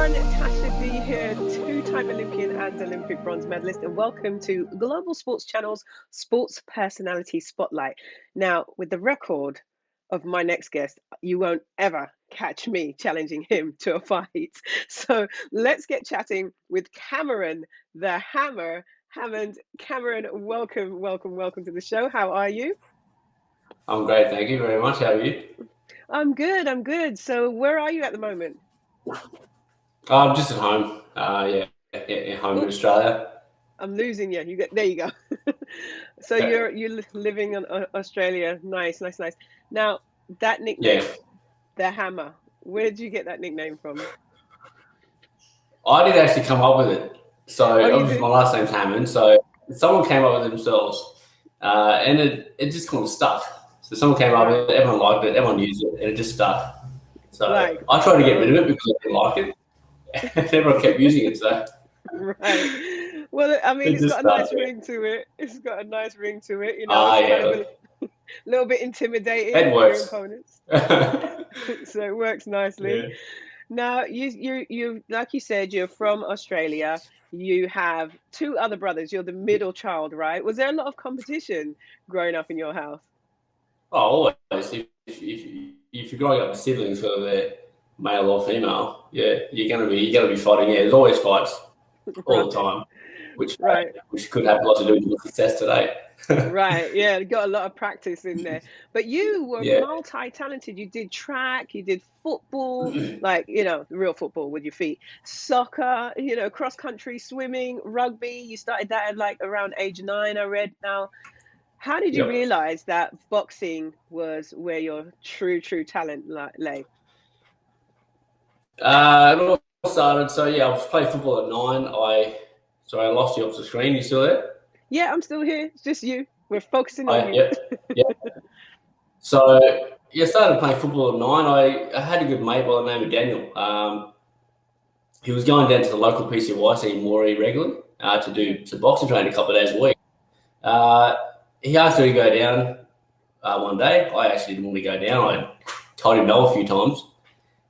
everyone, Tasha B here, two-time Olympian and Olympic bronze medalist, and welcome to Global Sports Channel's Sports Personality Spotlight. Now, with the record of my next guest, you won't ever catch me challenging him to a fight. So let's get chatting with Cameron, the Hammer, Hammond. Cameron, welcome to the show. How are you? I'm great, thank you very much. How are you? I'm good. So where are you at the moment? I'm just at home. Home in Oh, Australia. I'm losing you. There you go. So you're living in Australia. Nice. Now, that Yeah, nickname, the Hammer, where did you get that nickname from? I did actually come up with it. So Oh, you obviously my did? last name's Hammond. So someone came up with it themselves, and it just kind of stuck. So someone came up Right. with it, everyone liked it, everyone used it, and it just stuck. So Like, I tried to get rid oh, of it because I didn't like it, and everyone kept using it. So right. Well, I mean, it it's just got a stuck. nice ring to it. It's got a nice ring to it. Ah, It's kind of yeah, a little bit intimidating it for your works. opponents. Yeah. So it works nicely. Now, you like you said, you're from Australia. You have two other brothers. You're the middle child, right? Was there a lot of competition growing up in your house? Oh, always. If you're growing up with siblings, whether they're male or female, yeah, you're gonna be fighting. Yeah, there's always fights all the Right, time, right, which could have a lot to do with your success today. right. Yeah, got a lot of practice in there. But you were Yeah, multi-talented. You did track, you did football, like, real football with your feet, soccer, cross country, swimming, rugby. You started that at like around age 9, I read now. How did you yep. realize that boxing was where your true talent lay? It all started. So yeah, I was playing football at 9. I lost you off the screen. You still there? Yeah, I'm still here. It's just you. We're focusing on you. Yep, yep. So yeah, started playing football at 9. I had a good mate by the name of Daniel. He was going down to the local PCYC in Moree regularly to Yeah. do some boxing training a couple of days a week. Uh, he asked me to go down one day. I actually didn't want to go down. I told him no a few times.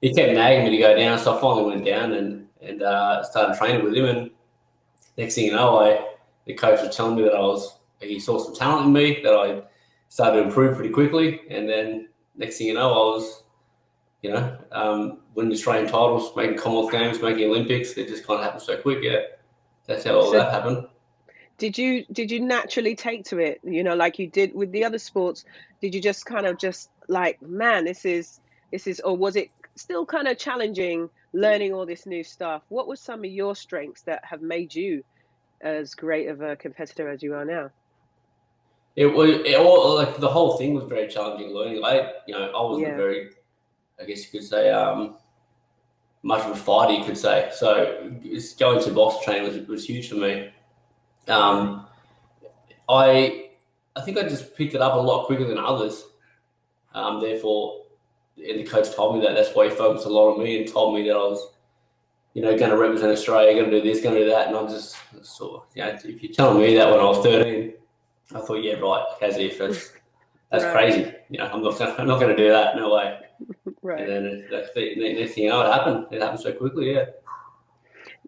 He kept nagging me to go down, so I finally went down and started training with him. And next thing you know, the coach was telling me that he saw some talent in me, that I started to improve pretty quickly. And then next thing you know, I was, winning Australian titles, making Commonwealth Games, making Olympics. It just kind of happened so quick. Yeah, that's how all So that happened. did you naturally take to it, like you did with the other sports? Did you just kind of just like, man, this is, or was it still kind of challenging learning all this new stuff? What were some of your strengths that have made you as great of a competitor as you are now? Like the whole thing was very challenging learning. I wasn't Yeah. very, I guess you could say, much of a fighter, you could say. So going to box training was huge for me. Right. Um, I I think I just picked it up a lot quicker than others. Therefore, and the coach told me that. That's why he focused a lot on me and told me that I was, going to represent Australia, going to do this, going to do that. And I just sort of, if you're telling me that when I was 13, I thought, yeah, right, as if that's Right. crazy. I'm not going to do that. No way. And Right. then the next thing you know, it happened. It happened so quickly. Yeah.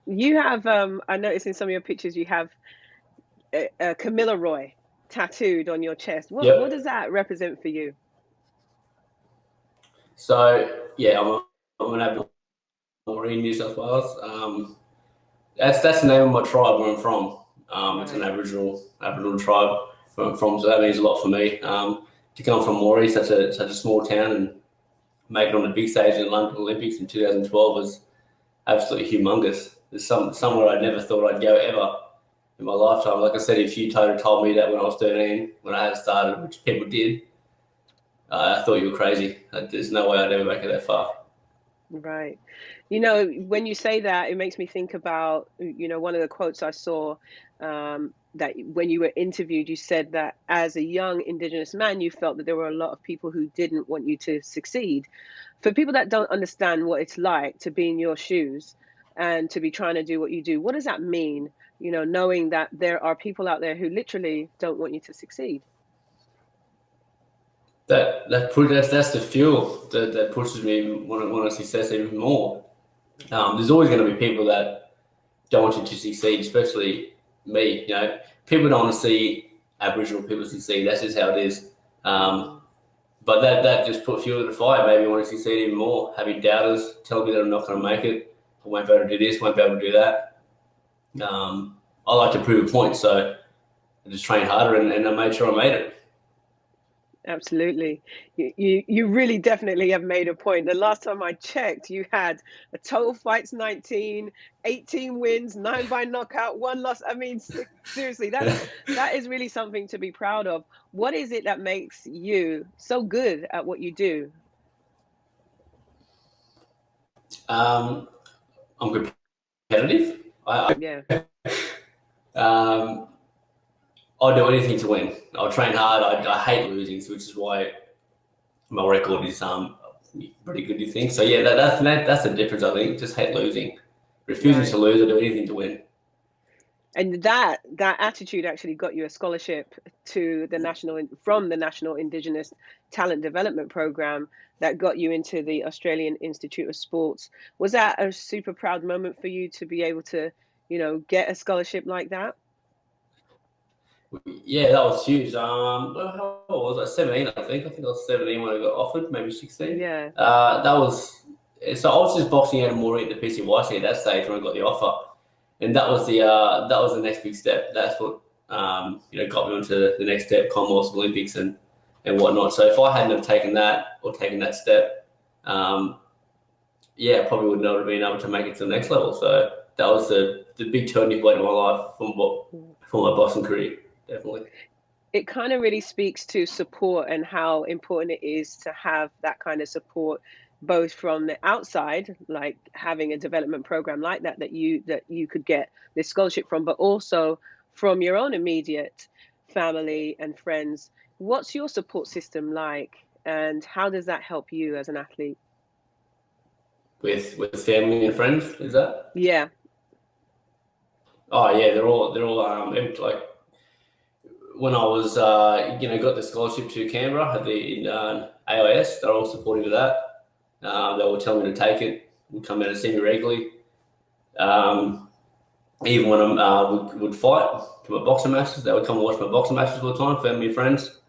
You have, I noticed in some of your pictures, you have Camilla Roy tattooed on your chest. What does Yep. that represent for you? So yeah, I'm an Aboriginal in New South Wales. That's the name of my tribe where I'm from. It's an Right. Aboriginal tribe from, so that means a lot for me. To come from Moree, such a small town, and make it on the big stage in the London Olympics in 2012 was absolutely humongous. It's somewhere I never thought I'd go ever in my lifetime. Like I said, if you told me that when I was 13, when I had started, which people did, I thought you were crazy. There's no way I'd ever make it that far. Right. When you say that, it makes me think about, one of the quotes I saw, that when you were interviewed, you said that as a young Indigenous man, you felt that there were a lot of people who didn't want you to succeed. For people that don't understand what it's like to be in your shoes and to be trying to do what you do, what does that mean? Knowing that there are people out there who literally don't want you to succeed. That's the fuel that pushes me when I success even more. There's always going to be people that don't want you to succeed, especially me. People don't want to see Aboriginal people succeed. That's just how it is. But that just put fuel to the fire. Maybe I want to succeed even more. Having doubters tell me that I'm not going to make it. I won't be able to do this. Won't be able to do that. I like to prove a point, so I just trained harder and I made sure I made it. Absolutely. You really definitely have made a point. The last time I checked, you had a total fights 19, 18 wins, 9 by knockout, 1 loss. I mean, seriously, that is really something to be proud of. What is it that makes you so good at what you do? I'm competitive. Yeah. I'll do anything to win. I'll train hard. I hate losing, which is why my record is pretty good, you think. So yeah, that's the difference, I think. Just hate losing. Refusing to lose, I'll do anything to win. And that attitude actually got you a scholarship to from the National Indigenous Talent Development Program that got you into the Australian Institute of Sports. Was that a super proud moment for you to be able to, get a scholarship like that? Yeah, that was huge. How old was I? 17, I think. I think I was 17 when I got offered, maybe 16. Yeah. That was so. I was just boxing out of Moree at the PCYC at that stage when I got the offer, and that was the next big step. That's what got me onto the next step, Commonwealth Olympics and whatnot. So if I hadn't have taken that step, I probably would not have been able to make it to the next level. So that was the big turning point in my life for my boxing career. Definitely. It kind of really speaks to support and how important it is to have that kind of support, both from the outside, like having a development program like that you could get this scholarship from, but also from your own immediate family and friends. What's your support system like, and how does that help you as an athlete? With family and friends, is that? Yeah. Oh yeah, they're all like when I was got the scholarship to Canberra at the AIS, they're all supportive of that. They will tell me to take it. Would come out and see me regularly. Even when I would fight to my boxing matches, they would come and watch my boxing matches all the time. Family and friends,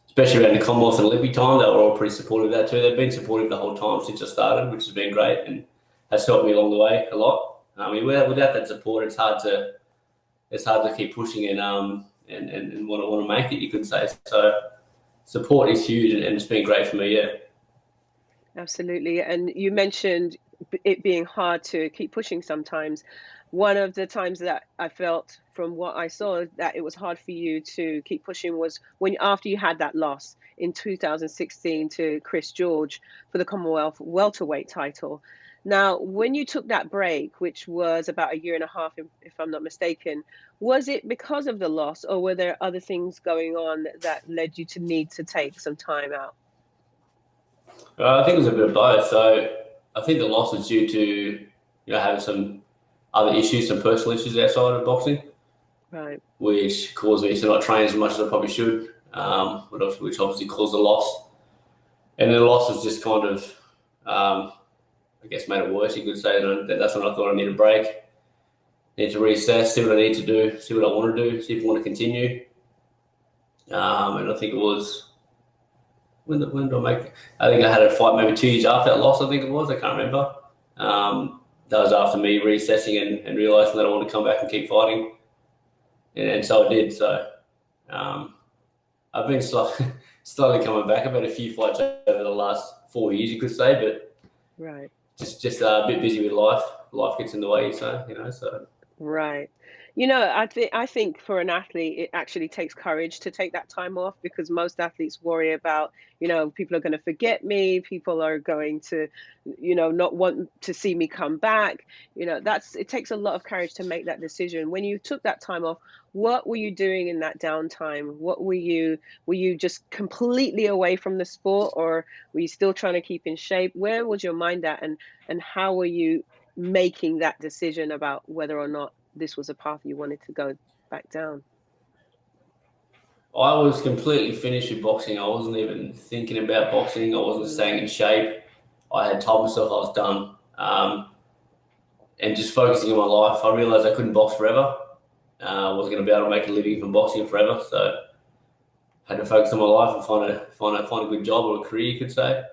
especially around the Commonwealth and Olympic time, they were all pretty supportive of that too. They've been supportive the whole time since I started, which has been great and has helped me along the way a lot. I mean, without that support, it's hard to keep pushing and want to make it, you could say. So support is huge and it's been great for me, yeah. Absolutely. And you mentioned it being hard to keep pushing sometimes. One of the times that I felt from what I saw that it was hard for you to keep pushing was after you had that loss in 2016 to Chris George for the Commonwealth welterweight title. Now, when you took that break, which was about 1.5 years, if I'm not mistaken, was it because of the loss, or were there other things going on that led you to need to take some time out? I think it was a bit of both. So I think the loss was due to having some other issues, some personal issues outside of boxing, right, which caused me to not train as much as I probably should, which obviously caused a loss. And then the loss was just kind of, I guess, made it worse. You could say that's when I thought I need a break, need to reassess, see what I need to do, see what I want to do, see if I want to continue. And I think it was. When did I make it? I think I had a fight maybe 2 years after that loss, I think it was. I can't remember. That was after me reassessing and realising that I want to come back and keep fighting. And so I did. So I've been slowly coming back. I've had a few fights over the last 4 years, you could say, but right, just a bit busy with life. Life gets in the way, so. Right. I think for an athlete, it actually takes courage to take that time off, because most athletes worry about, people are going to forget me. People are going to, not want to see me come back. It takes a lot of courage to make that decision. When you took that time off, what were you doing in that downtime? Were you just completely away from the sport, or were you still trying to keep in shape? Where was your mind at, and how were you making that decision about whether or not this was a path you wanted to go back down? I was completely finished with boxing. I wasn't even thinking about boxing. I wasn't staying in shape. I had told myself I was done. And just focusing on my life, I realised I couldn't box forever. I wasn't going to be able to make a living from boxing forever, so I had to focus on my life and find a good job or a career, you could say,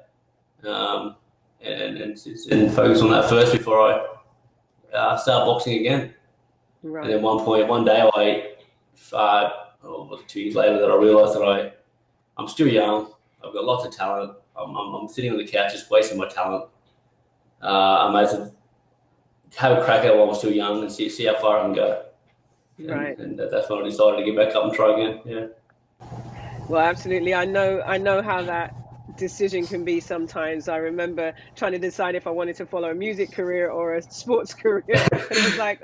and focus on that first before I start boxing again. Right. And then one day, it was 2 years later that I realised that I'm still young. I've got lots of talent. I'm sitting on the couch just wasting my talent. I might as well have a crack at it while I'm still young and see how far I can go. Right. And that's when I decided to get back up and try again. Yeah. Well, absolutely. I know how that decision can be sometimes. I remember trying to decide if I wanted to follow a music career or a sports career. And it was like,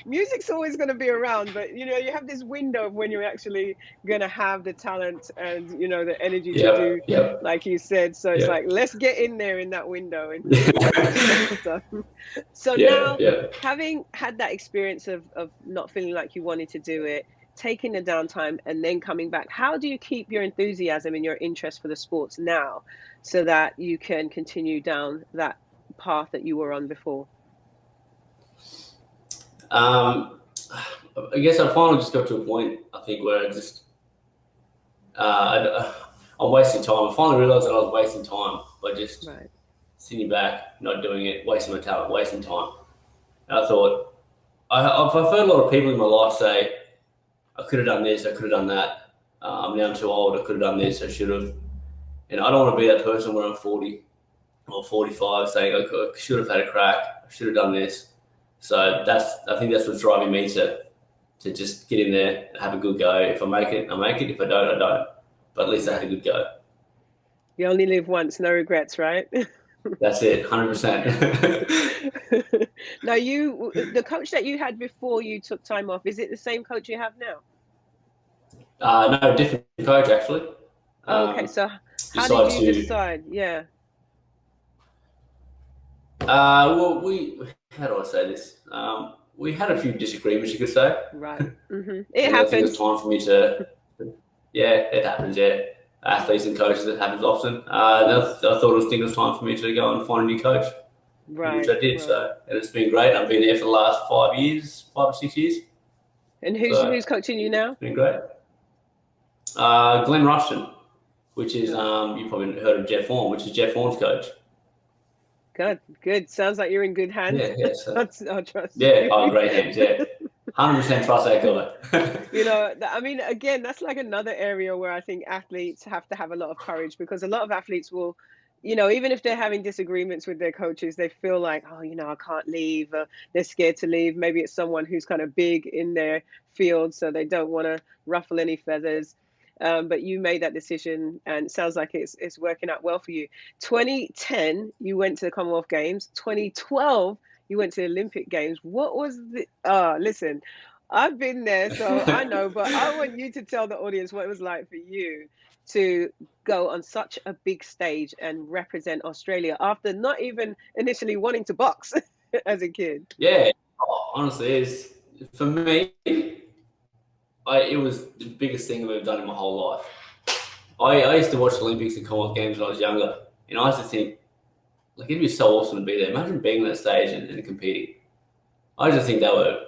music's always going to be around, but you have this window of when you're actually going to have the talent and the energy to do, like you said. So it's like, let's get in there in that window and stuff. So now, having had that experience of not feeling like you wanted to do it, taking the downtime and then coming back, how do you keep your enthusiasm and your interest for the sports now so that you can continue down that path that you were on before? I guess I finally just got to a point, I think, where I just I'm wasting time. I finally realised that I was wasting time by just sitting back, not doing it, wasting my talent, wasting time. And I thought, I've heard a lot of people in my life say, I could have done this, I could have done that. I'm now too old, I could have done this, I should have. And I don't want to be that person when I'm 40 or 45 saying, I should have had a crack, I should have done this. So I think that's what's driving me to just get in there, have a good go. If I make it, I make it. If I don't, I don't. But at least I had a good go. You only live once, no regrets, right? That's it, 100%. Now, the coach that you had before you took time off, is it the same coach you have now? No, different coach, actually. Okay, so how did you decide? Yeah. Well, how do I say this? We had a few disagreements, you could say. Right. Mm-hmm. It happens. I think it's time for me to. Yeah, it happens. Yeah, athletes and coaches, it happens often. I thought it was time for me to go and find a new coach. Right. Which I did. Right. So, and it's been great. I've been there for the last 5 or 6 years. And who's coaching you now? It's been great. Glenn Rushton, which is you probably heard of Jeff Horn, which is Jeff Horn's coach. Good. Sounds like you're in good hands. Yeah. So, I trust. Yeah, great hands. Yeah, 100% trust that guy. I mean, again, that's like another area where I think athletes have to have a lot of courage, because a lot of athletes will, even if they're having disagreements with their coaches, they feel like, I can't leave. They're scared to leave. Maybe it's someone who's kind of big in their field, so they don't want to ruffle any feathers. But you made that decision, and it sounds like it's working out well for you. 2010, you went to the Commonwealth Games. 2012, you went to the Olympic Games. What was listen, I've been there, so I know, but I want you to tell the audience what it was like for you to go on such a big stage and represent Australia after not even initially wanting to box as a kid. Yeah, honestly, it's for me. It was the biggest thing I've ever done in my whole life. I used to watch the Olympics and Commonwealth Games when I was younger, and I used to think, it'd be so awesome to be there. Imagine being on that stage and competing. I just think that were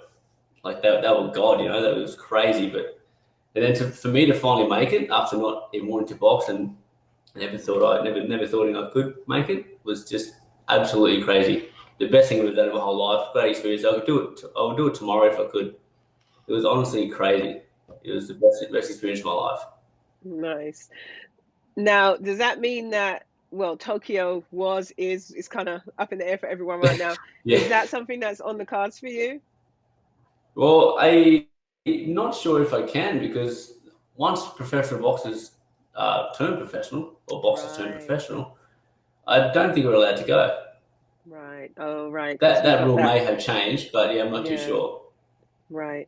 God, that was crazy. But and then for me to finally make it after not even wanting to box and never thought I could make it was just absolutely crazy. The best thing I've ever done in my whole life. Great experience. I would do it tomorrow if I could. It was honestly crazy. It was the best experience of my life. Nice. Now, does that mean that, Tokyo is kind of up in the air for everyone right now? Yeah. Is that something that's on the cards for you? Well, I'm not sure if I can, because once professional boxers turn professional, or boxers turn professional, I don't think we're allowed to go. Right. Oh, right. That rule may have changed, but I'm not too sure. Right.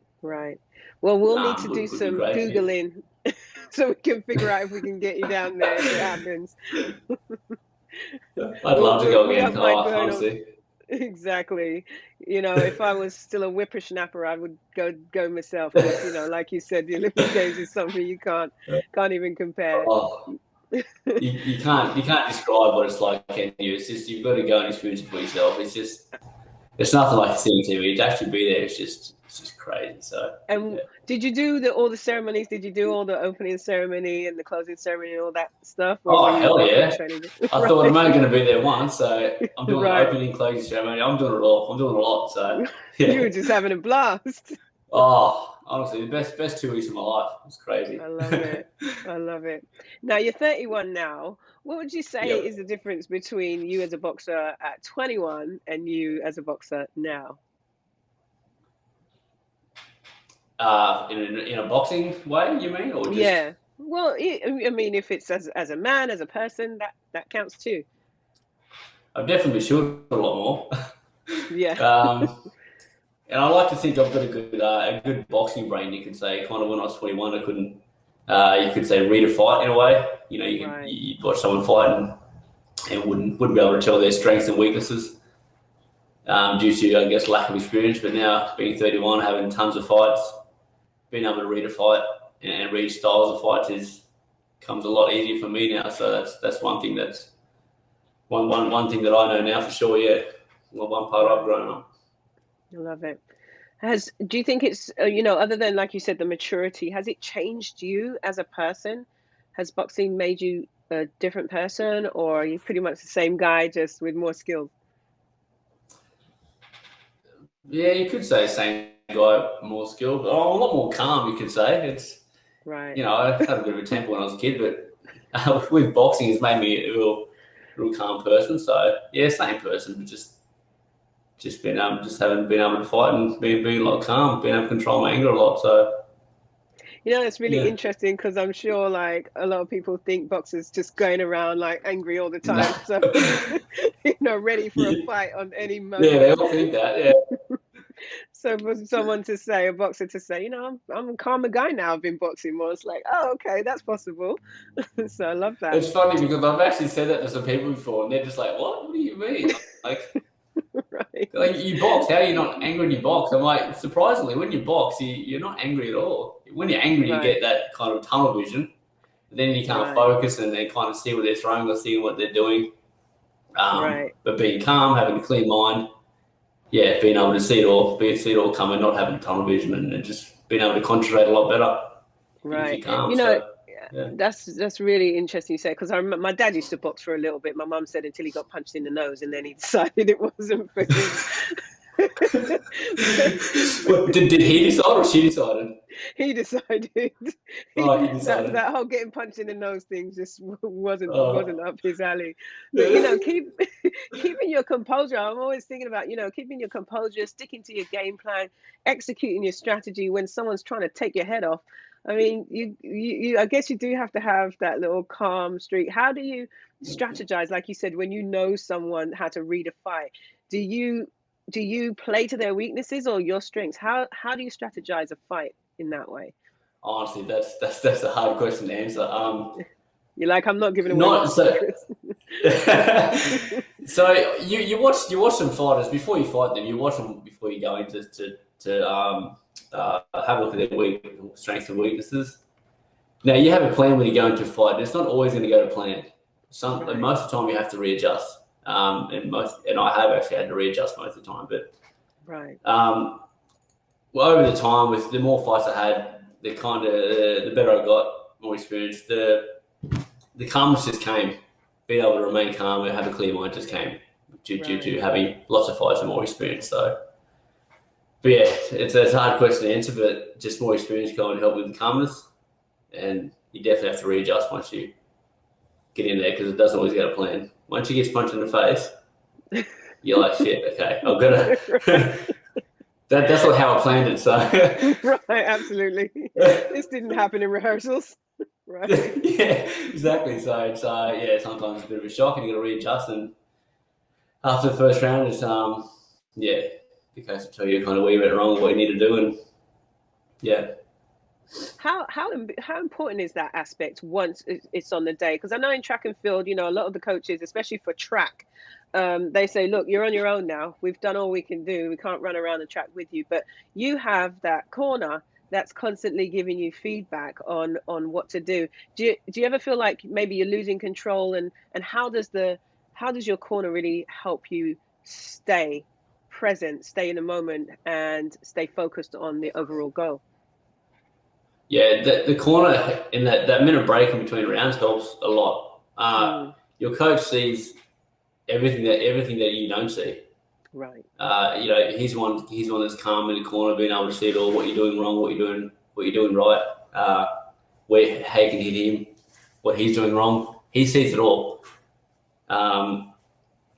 Well, we'll need to do some Googling so we can figure out if we can get you down there if it happens. I'd love to go again, honestly. Exactly. If I was still a whippersnapper, I would go myself. But, like you said, the Olympic Games is something you can't even compare. you can't describe what it's like, can you? It's just you've got to go and experience it for yourself. It's nothing like seeing TV. To actually be there, it's just crazy. So. And Yeah. did you do all the ceremonies? Did you do all the opening ceremony and the closing ceremony and all that stuff, or were Oh, you hell off in yeah. training? I thought I'm only going to be there once, so I'm doing the Right. opening, closing ceremony. I'm doing it all. I'm doing a lot, so You were yeah. just having a blast. Oh, honestly, the best 2 weeks of my life. It's crazy. I love it. I love it. Now you're 31 now. What would you say Yep. is the difference between you as a boxer at 21 and you as a boxer now? In a boxing way, you mean, or just? Yeah. Well, I mean, if it's as a man, as a person, that counts too. I've definitely matured a lot more. Yeah. And I like to think I've got a good boxing brain. You could say, kind of when I was 21, I couldn't. You could say read a fight in a way. You know, Right. you'd watch someone fight and wouldn't be able to tell their strengths and weaknesses due to, I guess, lack of experience. But now, being 31, having tons of fights, being able to read a fight and read styles of fights comes a lot easier for me now. So that's one thing one thing that I know now for sure. Yeah, well, one part I've grown up. I love it. Do you think it's, other than, like you said, the maturity, has it changed you as a person? Has boxing made you a different person, or are you pretty much the same guy, just with more skills? Yeah, you could say same guy, more skilled, but I'm a lot more calm. You could say Right. I had a bit of a temper when I was a kid, but with boxing, it's made me a real calm person. So yeah, same person, but just haven't been able to fight and being a lot calm, being able to control my anger a lot. So It's really yeah, interesting because I'm sure, like, a lot of people think boxers just going around like angry all the time. nah, So, ready for a yeah, fight on any yeah, they moment. all think that. Yeah, So for someone to say, a boxer to say, I'm a calmer guy now, I've been boxing more. It's like, oh, okay, that's possible. So I love that. it's funny because I've actually said that to some people before, and they're just like, "What? What do you mean? Like, Right. you box? How are you not angry when you box?" I'm like, surprisingly, when you box, you're not angry at all. When you're angry, you Right. get that kind of tunnel vision. Then you can't Right. focus and then kind of see what they're throwing or see what they're doing. Right. But being calm, having a clear mind, yeah, being able to see it all coming, not having tunnel vision, and just being able to concentrate a lot better if Right. you're calm. So yeah, That's really interesting you say, because I remember my dad used to box for a little bit. My mum said until he got punched in the nose, and then he decided it wasn't for him. But what, did he decide or she decided? he decided Oh, he that decided. that whole getting punched in the nose thing just wasn't Oh, up his alley. But yeah. keeping your composure. I'm always thinking about, keeping your composure, sticking to your game plan, executing your strategy when someone's trying to take your head off. I mean, I guess you do have to have that little calm streak. How do you strategize, like you said, when you know someone how to read a fight? Do you play to their weaknesses or your strengths? How do you strategize a fight in that way? Honestly, that's a hard question to answer. You're like, I'm not giving away my Not so. secrets. So you watch some fighters before you fight them. You watch them before you go into have a look at their strengths and weaknesses. Now you have a plan when you go into a fight. It's not always going to go to plan. Right. Most of the time you have to readjust. And I have actually had to readjust most of the time. But Right. well, over the time, with the more fights I had, the better I got, more experience. The calmness just came. Being able to remain calm and have a clear mind just came due Right. to having lots of fights and more experience. So, but yeah, it's a hard question to answer. But just more experience can help with the calmness, and you definitely have to readjust once you get in there because it doesn't always get a plan. Once you get punched in the face, you're like, shit, okay, I'm gonna. That's not how I planned it. So, Right, absolutely. This didn't happen in rehearsals. Right. yeah, exactly. So it's yeah, sometimes it's a bit of a shock, and you got to readjust. And after the first round, it's yeah, the case to tell you kind of where you went wrong, what you need to do, and yeah. How important is that aspect once it's on the day? Because I know in track and field, a lot of the coaches, especially for track, they say, look, you're on your own now. We've done all we can do. We can't run around the track with you, but you have that corner that's constantly giving you feedback on what to do. Do you ever feel like maybe you're losing control, and how does your corner really help you stay present, stay in the moment, and stay focused on the overall goal? Yeah, the corner in that minute break in between rounds helps a lot. Mm, Your coach sees everything that you don't see. right. He's one that's calm in the corner, being able to see it all, what you're doing wrong, what you're doing right, where how you can hit him, what he's doing wrong. He sees it all.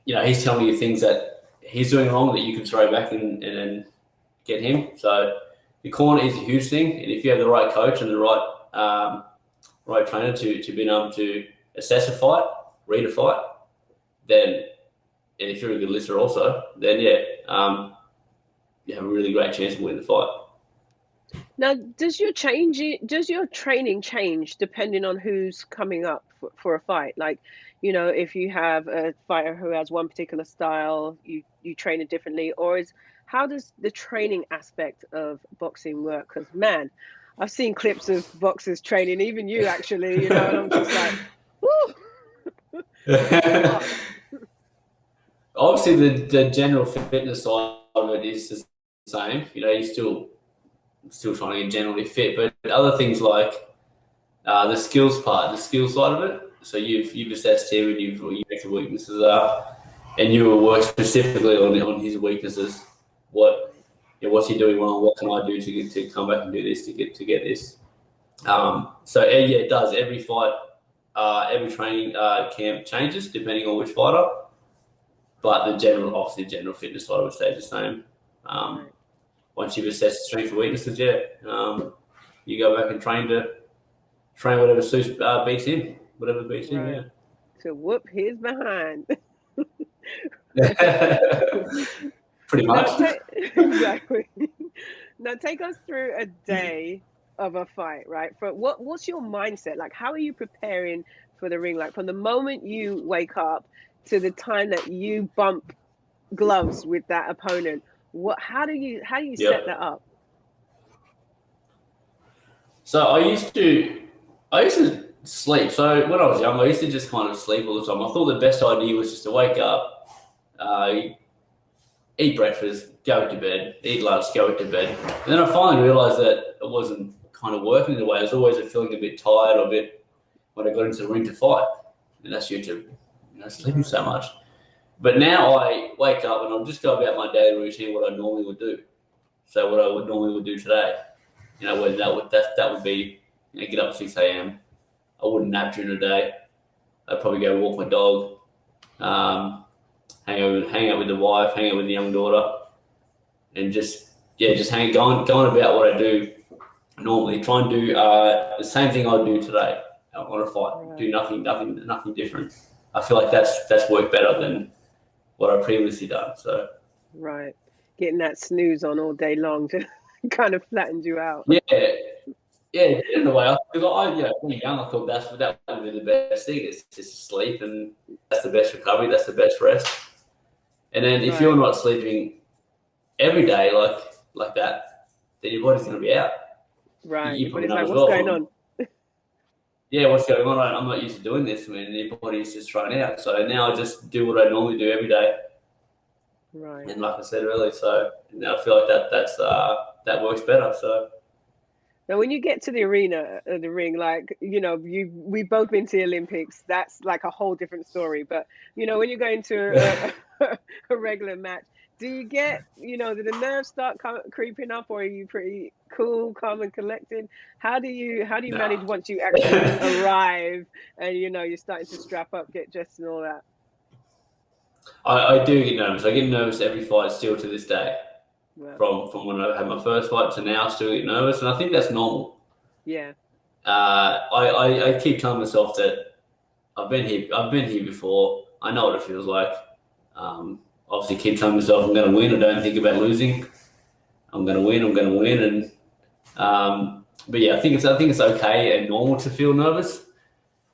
He's telling you things that he's doing wrong that you can throw back and then get him. So the corner is a huge thing, and if you have the right coach and the right trainer to being able to assess a fight, read a fight, then, and if you're a good listener also, then you have a really great chance of winning the fight. Now, does your training change depending on who's coming up for a fight? Like, if you have a fighter who has one particular style, you train it differently, or how does the training aspect of boxing work? Because, man, I've seen clips of boxers training, even you actually, and I'm just like, woo! Obviously, the general fitness side of it is the same. You're still trying to get generally fit, but other things like the skills part, the skill side of it. So you've assessed him and you make the weaknesses up, and you will work specifically on his weaknesses. What's he doing wrong? What can I do to come back and do this to get this? It does. Every fight, every training camp changes depending on which fighter, but the general fitness side would stay the same. Once you've assessed strengths and weaknesses, you go back and train whatever beats him, whatever beats him. Yeah. To whoop his behind. Pretty much. Exactly. Now take us through a day of a fight, right? What's your mindset? Like, how are you preparing for the ring? Like, from the moment you wake up to the time that you bump gloves with that opponent, how do you set that up? So I used to sleep. So when I was young, I used to just kind of sleep all the time. I thought the best idea was just to wake up, eat breakfast, go to bed, eat lunch, go to bed. And then I finally realised that it wasn't kind of working in the way. I was always feeling a bit tired or a bit when I got into the ring to fight. And that's due to sleeping so much. But now I wake up and I'll just go about my daily routine, what I normally would do. So what I would normally do today, whether that would be, get up at 6 a.m. I wouldn't nap during the day. I'd probably go walk my dog, hang out with the wife, hang out with the young daughter, and just going about what I do normally. Try and do the same thing I'd do today on a fight. Right. Do nothing different. I feel like that's worked better than what I previously done. So right, getting that snooze on all day long just kind of flattened you out. Yeah, in a way. Because when you're young, I thought that would be the best thing. It's just sleep, and that's the best recovery. That's the best rest. And then if you're not sleeping every day like that, then your body's going to be out. Right. You probably know like, as what's going on? Yeah, what's going on? I'm not used to doing this. I mean, your body's just thrown out. So now I just do what I normally do every day. Right. And like I said earlier, so now I feel like that works better. So. Now, when you get to the arena, the ring, like, we've both been to the Olympics. That's like a whole different story. But, when you're going to a regular match, do you get, do the nerves start creeping up, or are you pretty cool, calm and collected? How do you manage once you actually arrive and, you're starting to strap up, get dressed and all that? I do get nervous. I get nervous every fight still to this day. Wow. From when I had my first fight to now, I still get nervous, and I think that's normal. Yeah. I keep telling myself that I've been here before. I know what it feels like. Obviously, keep telling myself I'm going to win. I don't think about losing. I'm going to win, and but yeah, I think it's okay and normal to feel nervous.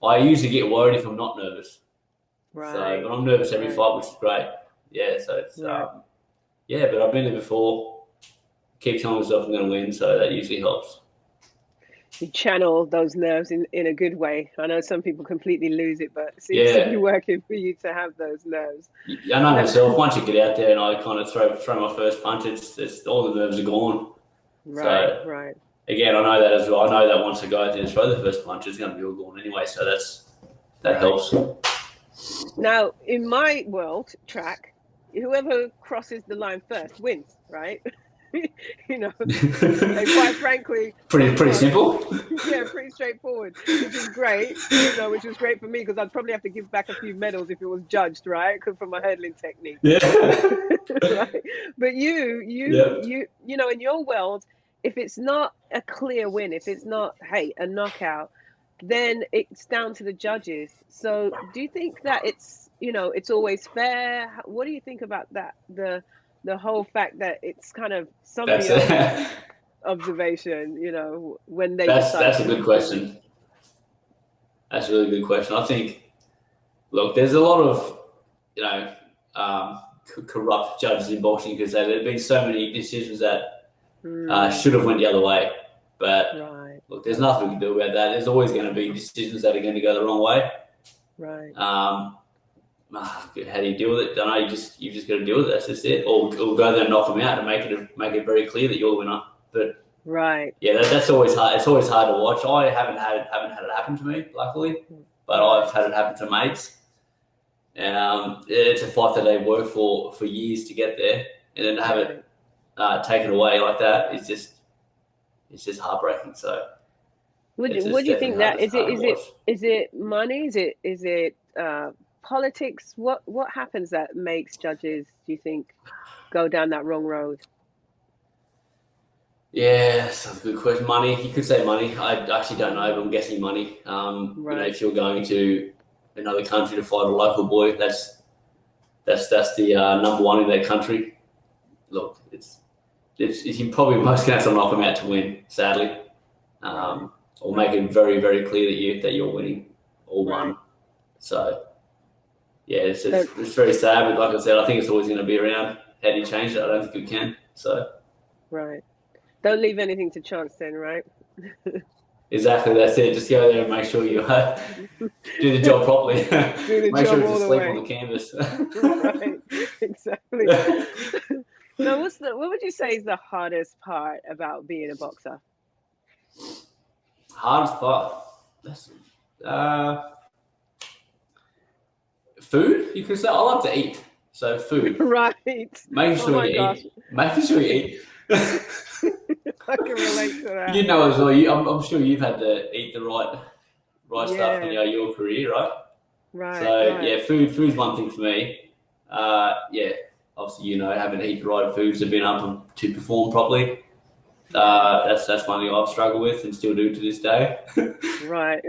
I usually get worried if I'm not nervous. Right. So, but I'm nervous every fight, which is great. Yeah. So it's. Yeah, but I've been there before. keep telling myself I'm going to win, so that usually helps. You channel those nerves in a good way. I know some people completely lose it, but it seems to be Yeah, working for you to have those nerves. I know myself. Once you get out there and I kind of throw my first punch, it's all the nerves are gone. Right, So right. again, I know that as well. I know that once I go out there and throw the first punch, it's going to be all gone anyway. So that Right. helps. Now, in my world, track, whoever crosses the line first wins, right? You know, and quite frankly, Pretty simple. yeah, pretty straightforward, which is great, you know, which was great for me because I'd probably have to give back a few medals if it was judged, right? For my hurdling technique. Yeah. Right. But Yeah. you know, in your world, if it's not a clear win, if it's not, hey, a knockout, then it's down to the judges. So do you think that it's, you know, it's always fair? What do you think about that? The whole fact that it's kind of somebody That's else's it. observation, you know, when they decide That's a good to win. question. That's a really good question. I think, look, there's a lot of, you know, corrupt judges in boxing because there have been so many decisions that should have went the other way. But Right, look, there's nothing we can do about that. There's always going to be decisions that are going to go the wrong way. right. How do you deal with it? I don't know. You just got to deal with it. That's just it. Or go there and knock them out and make it very clear that you're the winner. But Right. yeah, that's always hard. It's always hard to watch. I haven't had it happen to me, luckily, but I've had it happen to mates. It's a fight that they work for years to get there, and then to have it taken away like that is just heartbreaking. So What it's do you think that hard to watch. is it money? Is it politics? What happens that makes judges, do you think, go down that wrong road? Yeah, that's a good question. Money, you could say money. I actually don't know, but I'm guessing money. You know, Right. if you're going to another country to fight a local boy, that's the number one in that country. Look, it's you probably most going to have to knock them out to win, sadly, or make it very very clear that you're winning or won. Right. So yeah, it's very sad, but like I said, I think it's always going to be around. How do you change it? I don't think we can. So Right. Don't leave anything to chance then, right? exactly, that's it. Just go there and make sure you do the job properly. Do the Make job sure it's all the asleep way. on the canvas. Right. Exactly. Now, what would you say is the hardest part about being a boxer? Hardest part. That's food. You could say I love to eat, so food. Right. Making Oh sure my you gosh. eat. Making sure you eat. I can relate to that. You know as well. I'm sure you've had to eat the right stuff in Yeah. your career, right? Right. So Right. yeah, food's one thing for me. Yeah, obviously having to eat the right foods to be able to perform properly. That's one thing I've struggled with and still do to this day. Right.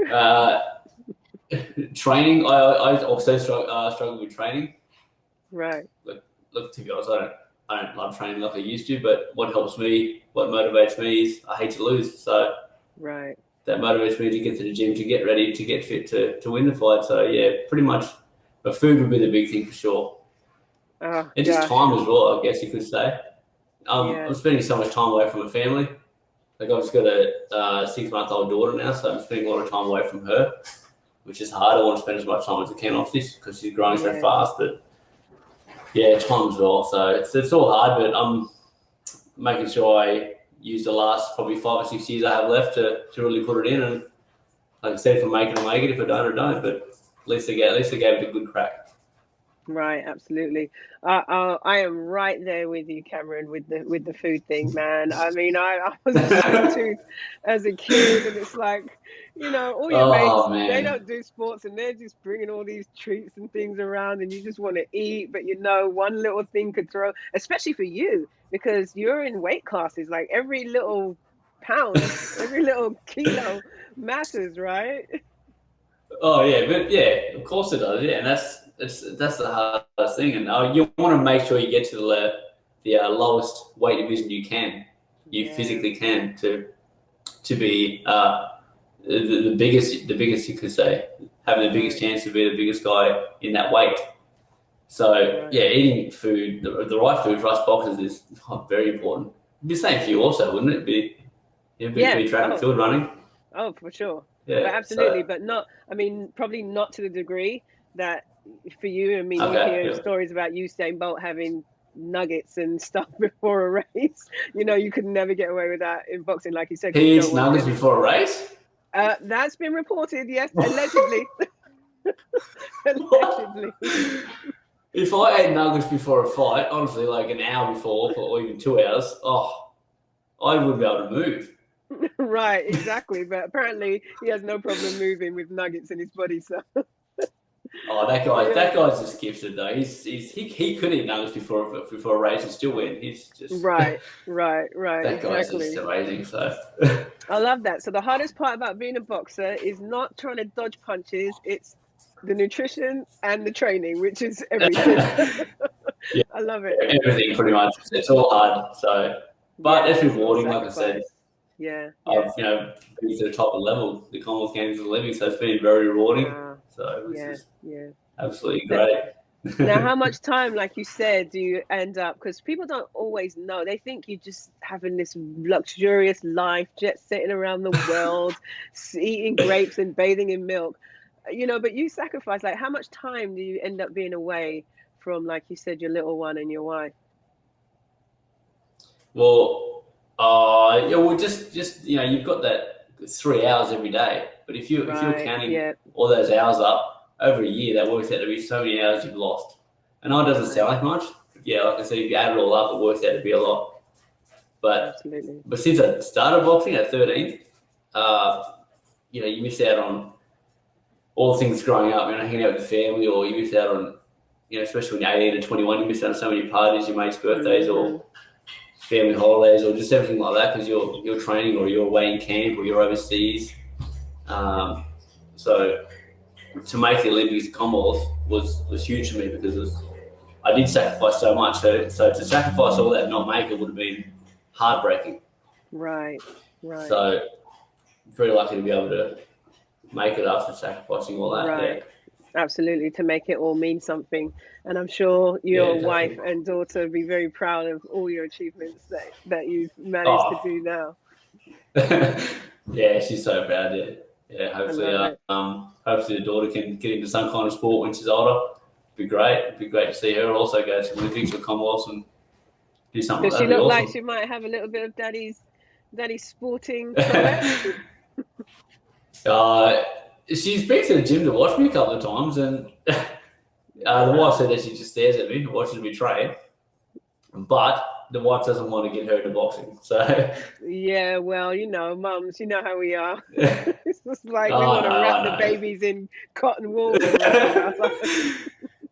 Training, I also struggle with training. Right. Look, to be honest, I don't love training like I used to, but what helps me, what motivates me is I hate to lose. So Right. that motivates me to get to the gym, to get ready, to get fit to win the fight. So yeah, pretty much. But food would be the big thing for sure. Oh And just gosh. time as well, I guess you could say. Yeah. I'm spending so much time away from my family. Like I've just got a 6-month-old daughter now, so I'm spending a lot of time away from her, which is hard. I want to spend as much time as I can off this because she's growing so fast. But yeah, time as well. So it's all hard, but I'm making sure I use the last probably 5 or 6 years I have left to really put it in. And like I said, if I make it, I make it. If I don't, I don't. But at least I gave it a good crack. Right, absolutely. I am right there with you, Cameron, with the food thing, man. I mean, I was a sweet tooth as a kid, and it's like, you know, all your mates, Oh they man. don't do sports, and they're just bringing all these treats and things around, and you just want to eat, but you know, one little thing could throw, especially for you, because you're in weight classes, like every little pound, every little kilo matters, right? Oh yeah, but yeah, of course it does. Yeah, and that's the hardest thing. And you want to make sure you get to the lowest weight division you Yeah, physically can to be the biggest you could say, having the biggest right, chance to be the biggest guy in that weight. So right. yeah, eating food, the right food for us boxers is very important. It'd be the same for you also, wouldn't it? You'd be track and field running. Oh, for sure. Yeah, but absolutely, but not. I mean, probably not to the degree that for you. I mean, you hear stories about Usain Bolt having nuggets and stuff before a race. You could never get away with that in boxing, like you said. He eats nuggets before a race? That's been reported, yes, allegedly. Allegedly. If I ate nuggets before a fight, honestly, like an hour before or even 2 hours, I wouldn't be able to move. Right, exactly. But apparently he has no problem moving with nuggets in his body. So. That guy's just gifted though. He could eat nuggets before a race and still win. He's just right. That guy's just amazing. So I love that. So the hardest part about being a boxer is not trying to dodge punches. It's the nutrition and the training, which is everything. Yeah. I love it. Everything pretty much. It's all hard. So, but it's rewarding, like I said. Yeah. I've been to the top of the level. The Commonwealth Games for a living, so it's been very rewarding. So it's absolutely great. Now, how much time, like you said, do you end up? Because people don't always know. They think you're just having this luxurious life, jet setting around the world, eating grapes and bathing in milk. But you sacrifice. Like, how much time do you end up being away from, like you said, your little one and your wife? Well, just you've got that 3 hours every day. But if you're counting all those hours up over a year, that works out to be so many hours you've lost. I know it doesn't sound like much. Yeah, like I said, if you add it all up, it works out to be a lot. But since I started boxing at 13, you miss out on all the things growing up. Hanging out with the family, or you miss out on, especially when you're 18 to 21, you miss out on so many parties, your mates' birthdays, or family holidays, or just everything like that because you're training, or you're away in camp, or you're overseas. So to make the Olympics and Commonwealth was huge for me because I did sacrifice so much. So to sacrifice all that and not make it would have been heartbreaking. Right. So very lucky to be able to make it after sacrificing all that. Right. Yeah. Absolutely, to make it all mean something. And I'm sure your wife and daughter will be very proud of all your achievements that you've managed to do now. Yeah, she's so proud. Yeah. Hopefully the daughter can get into some kind of sport when she's older. It'd be great. It'd be great to see her also go to Olympics or Commonwealths and do something. Does she look like she might have a little bit of daddy's sporting prowess? She's been to the gym to watch me a couple of times, and the wife said that she just stares at me and watches me train. But the wife doesn't want to get her into boxing, so yeah. Well, mums, you know how we are. It's just like we want to wrap the babies in cotton wool.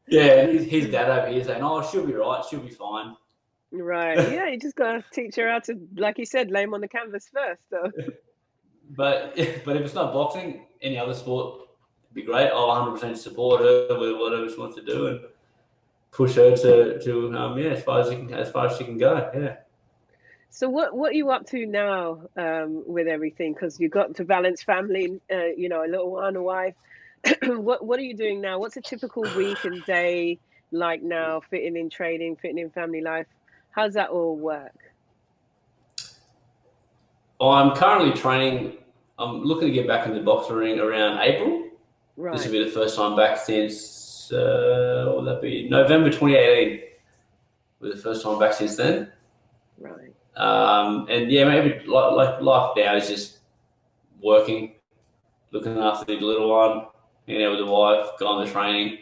Yeah, his dad over here saying, "Oh, she'll be right, she'll be fine." Right. Yeah, you just gotta teach her how to, like you said, lay them on the canvas first. So. But if it's not boxing, any other sport would be great. I'll 100% support her with whatever she wants to do and push her to as far as she can go. Yeah. So what are you up to now with everything? Because you've got to balance family, a little one, a wife. What are you doing now? What's a typical week and day like now? Fitting in training, fitting in family life. How's that all work? I'm currently training. I'm looking to get back in the boxing ring around April. Right. This will be the first time back since, what would that be? November 2018. Will be the first time back since then. Right. And yeah, maybe like life now is just working, looking after the little one, hanging out with the wife, going to training.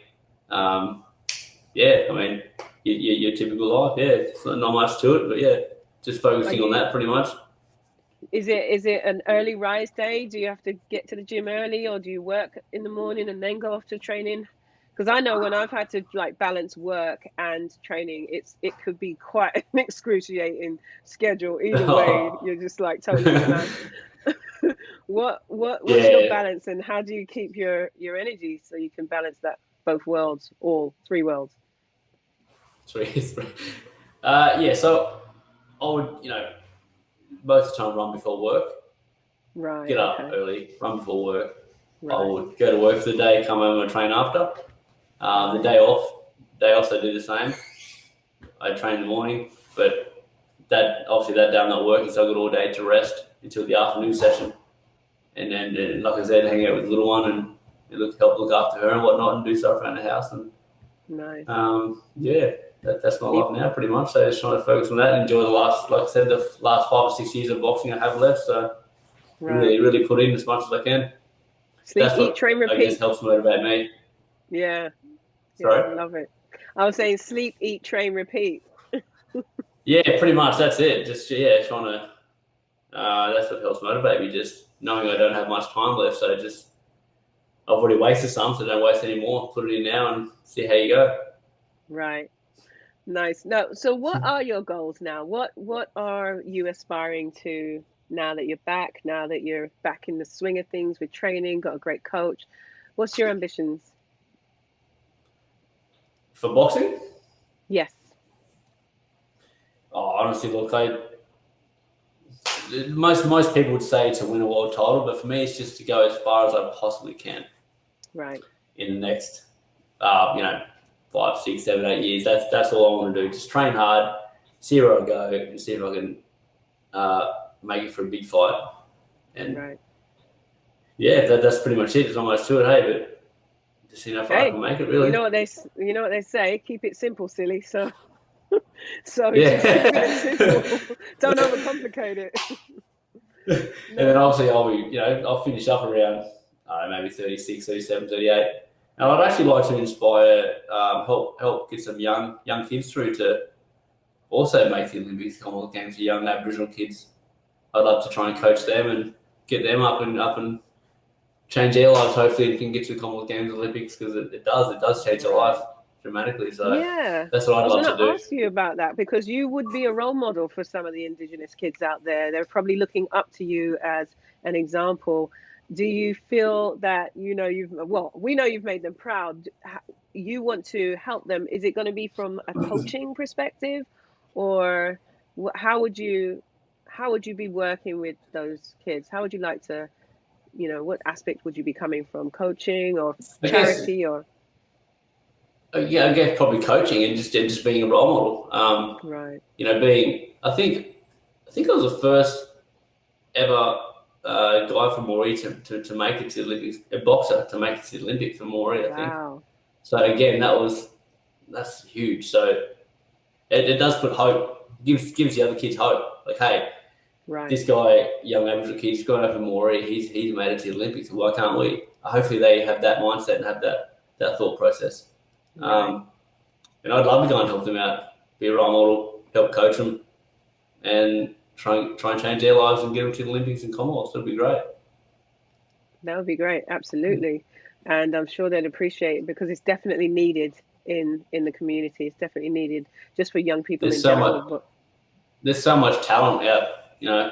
Yeah, I mean, your typical life. Yeah, it's not much to it, but yeah, just focusing on that pretty much. Is it an early rise day? Do you have to get to the gym early, or do you work in the morning and then go off to training? Because I know when I've had to balance work and training, it could be quite an excruciating schedule. Either way, you're just totally mad. What's your balance, and how do you keep your energy so you can balance that both worlds, all three worlds? Three. Yeah. So I would, most of the time run before work. Right. Get up early, run before work. Right. I would go to work for the day, come home and train after. The day off, they also do the same. I train in the morning, but that day I'm not working, so I got all day to rest until the afternoon session, and then like I said, hang out with the little one and help look after her and whatnot, and do stuff around the house. And Nice. That's my life now, pretty much. So just trying to focus on that and enjoy the last 5 or 6 years of boxing I have left. So really put in as much as I can. Sleep, eat, train, repeat. I guess helps motivate me. Yeah. Sorry? I love it. I was saying sleep, eat, train, repeat. Yeah, pretty much. That's it. Just trying to. That's what helps motivate me. Just knowing I don't have much time left, so I've already wasted some, so don't waste any more. Put it in now and see how you go. Right. Nice. No. So, what are your goals now? What are you aspiring to now that you're back? Now that you're back in the swing of things with training, got a great coach. What's your ambitions? For boxing? Yes. Oh, honestly, look, most people would say to win a world title, but for me, it's just to go as far as I possibly can. Right. In the next, 5, 6, 7, 8 years. That's all I want to do. Just train hard, see where I go, and see if I can make it for a big fight. And that's pretty much it. There's not much to it, hey, but just see how far I can make it. Really, you know what they say. Keep it simple, silly. So just keep it simple. Don't overcomplicate it. And then obviously I'll finish up around maybe 36, 37, 38. And I'd actually like to inspire, help get some young kids through to also make the Olympics, Commonwealth Games for young Aboriginal kids. I'd love to try and coach them and get them up and change their lives. Hopefully, we can get to the Commonwealth Games, Olympics, because it does change their life dramatically. So that's what I'd love to do. I was going to ask you about that, because you would be a role model for some of the Indigenous kids out there. They're probably looking up to you as an example. Do you feel that, we know you've made them proud. You want to help them. Is it going to be from a coaching perspective, or how would you be working with those kids? How would you like to, what aspect would you be coming from? Coaching or charity or? I guess probably coaching and just being a role model. Right. I think I was the first ever guy from Moree to make it to the Olympics, a boxer to make it to the Olympics for Moree, I think. Wow. So again, that's huge. So it does put hope, gives the other kids hope. Like, hey, this guy, young Aboriginal kid, he's gone over Moree, he's made it to the Olympics. Why can't we? Hopefully they have that mindset and have that thought process. And I'd love to go and help them out, be a role model, help coach them, and try and change their lives and get them to the Olympics and Commonwealths. That'd be great. That would be great, absolutely. And I'm sure they'd appreciate it, because it's definitely needed in the community. It's definitely needed just for young people in general. There's so much talent out,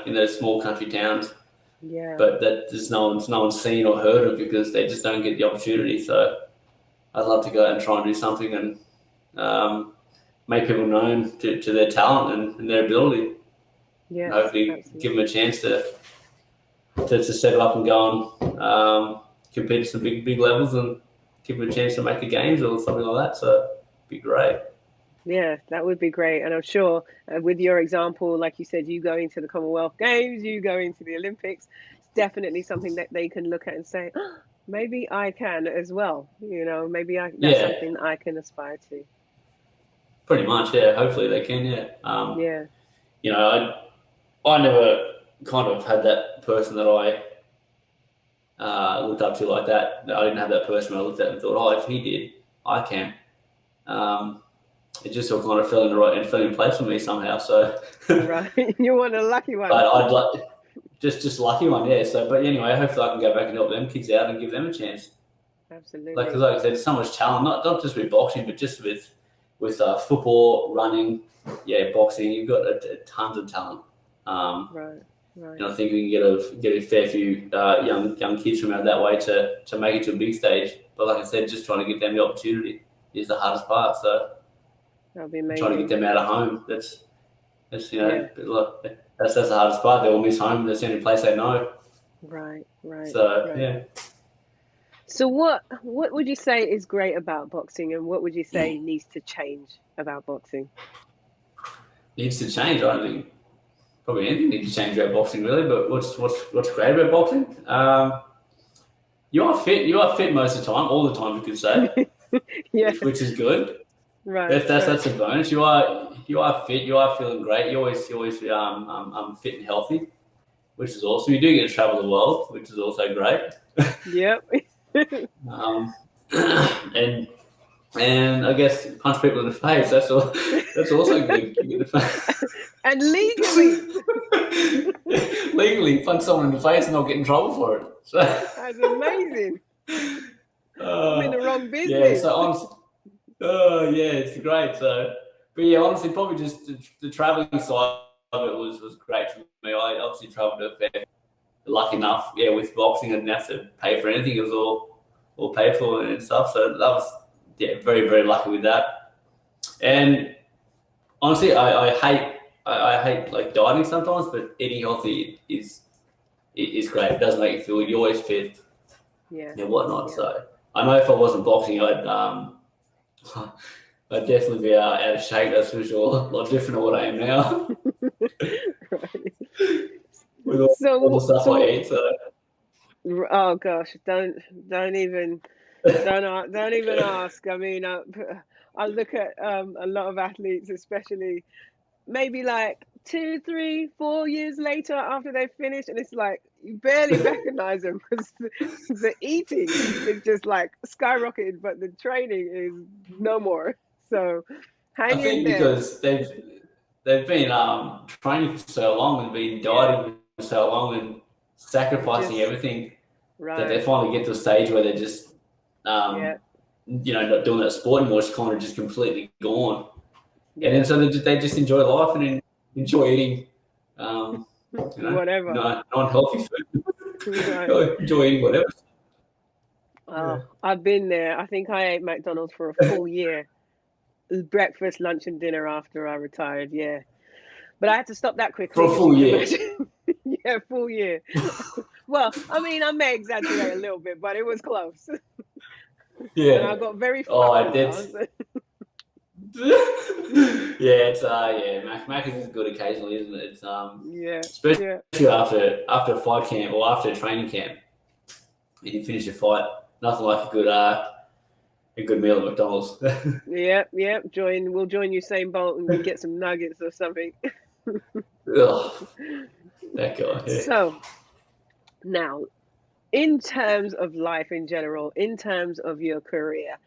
in those small country towns. Yeah. But that there's no one's seen or heard of, because they just don't get the opportunity. So I'd love to go out and try and do something and make people known to their talent and their ability. Yeah. And hopefully give them a chance to step up and go and compete at some big levels and give them a chance to make the games or something like that. So it'd be great. Yeah, that would be great. And I'm sure with your example, like you said, you going to the Commonwealth Games, you going to the Olympics, it's definitely something that they can look at and say, oh, maybe I can as well. Maybe that's something I can aspire to. Pretty much, yeah. Hopefully they can, yeah. I never kind of had that person that I looked up to like that. I didn't have that person I looked at and thought, oh, if he did, I can. It just all kind of fell in place for me somehow. So right, you want a lucky one. But I'd like just lucky one, yeah. So, but anyway, hopefully I can go back and help them kids out and give them a chance. Absolutely. Like I said, there's so much talent, not just with boxing, but just with football, running, boxing. You've got tons of talent. Right. And I think we can get a fair few young kids from out that way to make it to a big stage. But like I said, just trying to get them the opportunity is the hardest part. So that'll be amazing. Trying to get them out of home. That's that's the hardest part. They all miss home. That's the only place they know. Right. So yeah. So what would you say is great about boxing, and what would you say needs to change about boxing? needs to change. I don't think probably anything needs to change about boxing really. But what's great about boxing? You are fit. You are fit most of the time, all the time, you could say, Yeah. which is good. Right. That's a bonus. You are fit. You are feeling great. You always fit and healthy, which is awesome. You do get to travel the world, which is also great. Yep. And I guess punch people in the face. That's also good. You get to And legally. legally punch someone in the face and not get in trouble for it. So That's amazing. I'm in the wrong business. Yeah. So honestly, yeah, it's great. So, but yeah, honestly, probably just the traveling side of it was great for me. I obviously travelled a fair. Lucky enough, yeah, with boxing, I didn't have to pay for anything. It was all paid for and stuff. So that was very very lucky with that. And honestly, I hate like dieting sometimes, but eating healthy is great. It does make you feel you're always fit and whatnot. Yeah. So I know if I wasn't boxing, I'd definitely be out of shape. That's for sure. A lot different than what I am now. Right. With all the stuff I eat. So. Oh gosh, don't even ask. I mean, I look at a lot of athletes, especially maybe like 2, 3, 4 years later after they finish, and it's like you barely recognize them because the eating is just like skyrocketed, but the training is no more. So hang I in think there. because they've been training for so long and been dieting for so long and sacrificing everything that they finally get to a stage where they're just not doing that sport anymore. It's kind of just completely gone. Yeah. And then so they just enjoy life and enjoy eating whatever non-healthy food. Right. Enjoy eating whatever. I've been there. I think I ate McDonald's for a full year. Breakfast, lunch, and dinner after I retired. Yeah, but I had to stop that quickly. For a full year. Yeah, full year. Well, I mean, I may exaggerate a little bit, but it was close. Yeah, and I got very fucked. Mac is good occasionally, isn't it? It's especially after a fight camp or after a training camp, and you finish your fight. Nothing like a good meal at McDonald's. Yep. We'll join Usain Bolt and we get some nuggets or something. Ugh, that guy. Yeah. So now, in terms of life in general, in terms of your career,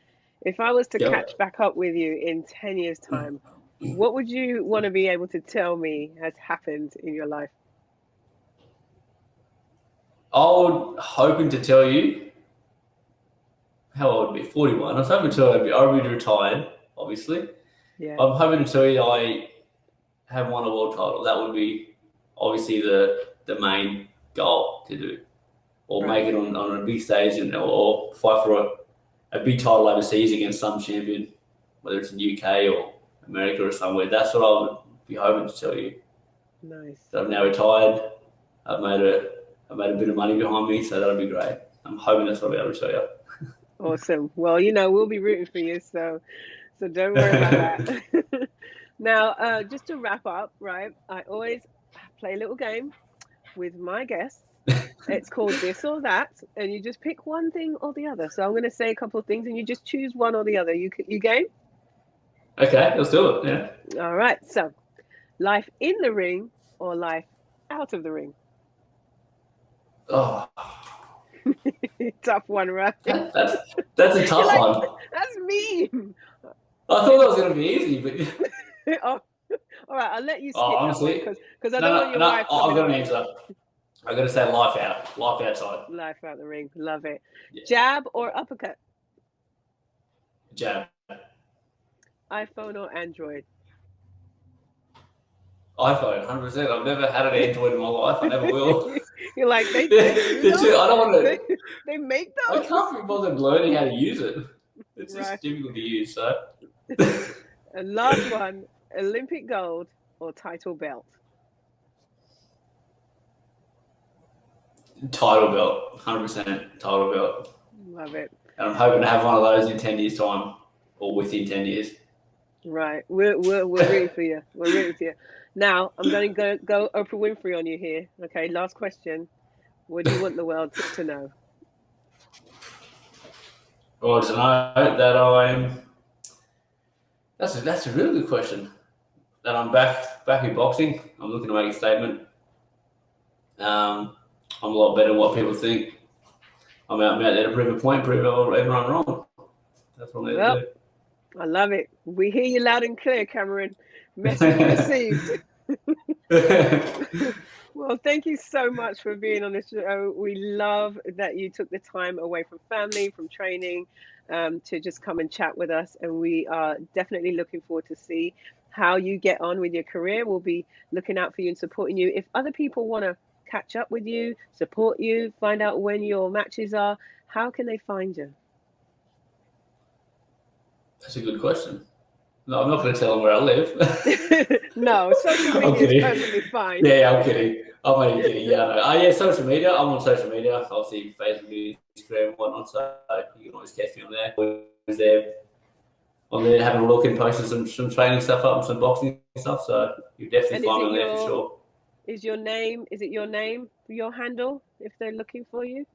if I was to catch back up with you in 10 years' time, what would you want to be able to tell me has happened in your life? I was hoping to tell you how old would be 41. I was hoping to tell you I'd be retired, obviously. Yeah. I'm hoping to tell you I have won a world title. That would be obviously the main goal to do. Or make it on a big stage or fight for a big title overseas against some champion, whether it's in the UK or America or somewhere. That's what I would be hoping to tell you. Nice. So I'm now retired. I've made a bit of money behind me, so that'll be great. I'm hoping that's what I'll be able to tell you. Awesome. Well, we'll be rooting for you, so don't worry about that. Now, just to wrap up, right? I always play a little game with my guests. It's called This or That, and you just pick one thing or the other. So I'm going to say a couple of things, and you just choose one or the other. You game? Okay, let's do it. Yeah. All right. So, life in the ring or life out of the ring? Oh, tough one, right? That's a tough one. That's mean. I thought that was going to be easy, but all right. I'll let you skip honestly, that one because I don't want your wife. I've got an answer. I'm going to say life outside. Life out the ring. Love it. Yeah. Jab or uppercut? Jab. iPhone or Android? iPhone, 100%. I've never had an Android in my life. I never will. You're like, I don't want to. They make those? I can't be bothered learning how to use it. It's just difficult to use. So. And last one, Olympic gold or title belt? Title belt, 100% title belt. Love it. And I'm hoping to have one of those in 10 years' time or within 10 years. Right. We're rooting for you. We're rooting for you. Now I'm going to go Oprah Winfrey on you here. Okay. Last question. What do you want the world to know? Well, to know that I'm. That's a really good question. That I'm back in boxing. I'm looking to make a statement. I'm a lot better than what people think. I'm out there to prove a point, prove everyone wrong. That's what I'm Well, there I love it. We hear you loud and clear, Cameron. Message to received. do. Well, thank you so much for being on this show. We love that you took the time away from family, from training, to just come and chat with us. And we are definitely looking forward to see how you get on with your career. We'll be looking out for you and supporting you. If other people want to catch up with you, support you, find out when your matches are, how can they find you? That's a good question. No, I'm not going to tell them where I live. No, social I'm media is kidding. perfectly fine. Yeah, I'm kidding. I'm only kidding. Yeah, no. Yeah, social media. I'm on social media. Obviously, Facebook, Instagram, and whatnot. So you can always catch me on there. Always there. On there, having a look and posting some training stuff up and some boxing stuff. So you definitely And is find me it on there for sure. your name? Is it your name, your handle, if they're looking for you?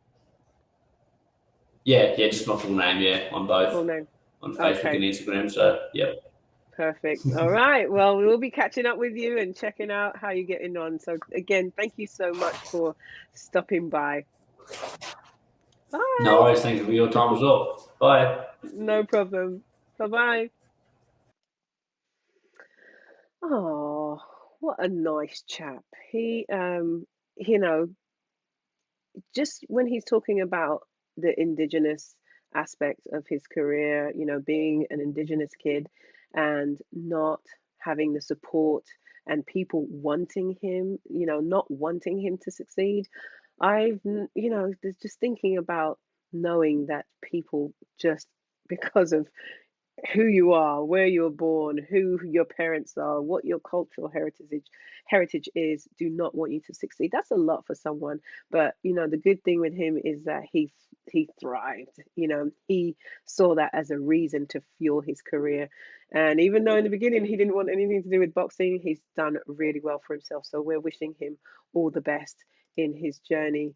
Yeah, just my full name. Yeah, on both Full name. on Facebook Okay, and Instagram. So yeah. perfect. All right. Well, we'll be catching up with you and checking out how you're getting on. So again, thank you so much for stopping by. No Bye. worries. Thank you for your time as well. Bye. No problem. Bye bye. Oh, what a nice chap. He, you know, just when he's talking about the indigenous aspect of his career, being an indigenous kid and not having the support and people wanting him, not wanting him to succeed. There's just thinking about knowing that people just because of who you are, where you were born, who your parents are, what your cultural heritage is, do not want you to succeed. That's a lot for someone. But the good thing with him is that he thrived. He saw that as a reason to fuel his career. And even though in the beginning he didn't want anything to do with boxing, he's done really well for himself. So we're wishing him all the best in his journey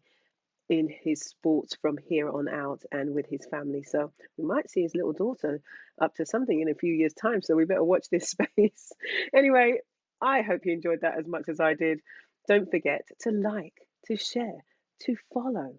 in his sports from here on out and with his family. So we might see his little daughter up to something in a few years' time. So we better watch this space. Anyway, I hope you enjoyed that as much as I did. Don't forget to like, to share, to follow.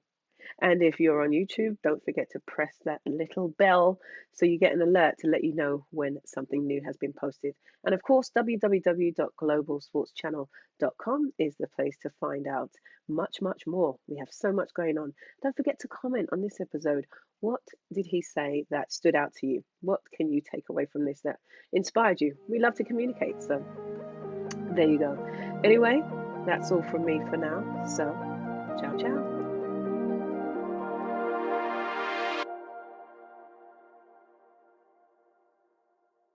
And if you're on YouTube, don't forget to press that little bell so you get an alert to let you know when something new has been posted. And of course, www.globalsportschannel.com is the place to find out much, much more. We have so much going on. Don't forget to comment on this episode. What did he say that stood out to you? What can you take away from this that inspired you? We love to communicate. So there you go. Anyway, that's all from me for now. So, ciao, ciao.